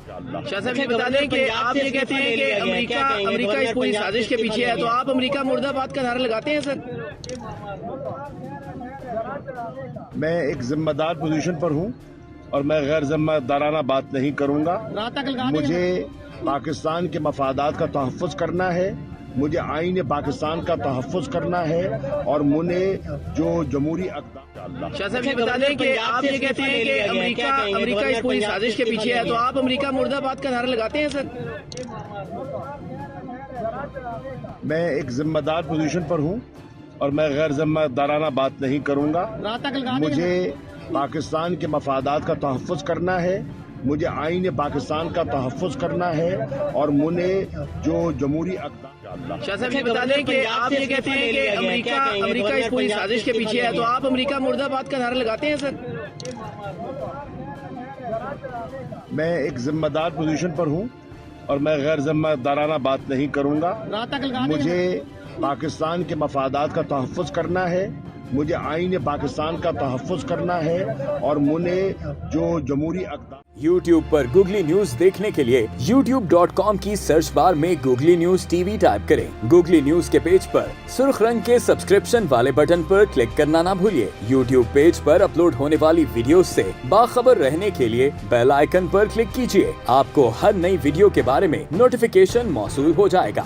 شاہ صاحب یہ بتا دیں کہ آپ یہ کہتے ہیں کہ امریکہ اس پوری سازش کے پیچھے ہے، تو آپ امریکہ مرد آباد کا نعرہ لگاتے ہیں سر؟ میں ایک ذمہ دار پوزیشن پر ہوں اور میں غیر ذمہ دارانہ بات نہیں کروں گا۔ مجھے پاکستان کے مفادات کا تحفظ کرنا ہے، مجھے آئین پاکستان کا تحفظ کرنا ہے اور مجھے جو جمہوری اقدام۔ شاہ صاحب یہ بتا دیں کہ آپ یہ کہتے ہیں کہ امریکہ اس پوری سازش کے پیچھے ہے، تو آپ امریکہ مرد آباد کا نعرہ لگاتے ہیں سر؟ میں ایک ذمہ دار پوزیشن پر ہوں اور میں غیر ذمہ دارانہ بات نہیں کروں گا۔ مجھے پاکستان کے مفادات کا تحفظ کرنا ہے، مجھے آئین پاکستان کا تحفظ کرنا ہے اور مجھے جو جمہوری اقدام۔ شاہ صاحب یہ بتا دیں کہ آپ یہ کہتے ہیں کہ امریکہ اس پوری سازش کے پیچھے ہے، تو آپ امریکہ مرد آباد کا نعرہ لگاتے ہیں سر؟ میں ایک ذمہ دار پوزیشن پر ہوں اور میں غیر ذمہ دارانہ بات نہیں کروں گا۔ مجھے پاکستان کے مفادات کا تحفظ کرنا ہے، مجھے آئین پاکستان کا تحفظ کرنا ہے اور مجھے جو جمہوری اقدام۔ YouTube پر گوگلی نیوز دیکھنے کے لیے youtube.com کی سرچ بار میں googly news T V type کریں۔ گوگلی نیوز کے پیج پر سرخ رنگ کے سبسکرپشن والے بٹن پر کلک کرنا نہ بھولیے۔ YouTube پیج پر اپلوڈ ہونے والی ویڈیوز سے باخبر رہنے کے لیے بیل آئیکن پر کلک کیجیے۔ آپ کو ہر نئی ویڈیو کے بارے میں نوٹیفیکیشن موصول ہو جائے گا۔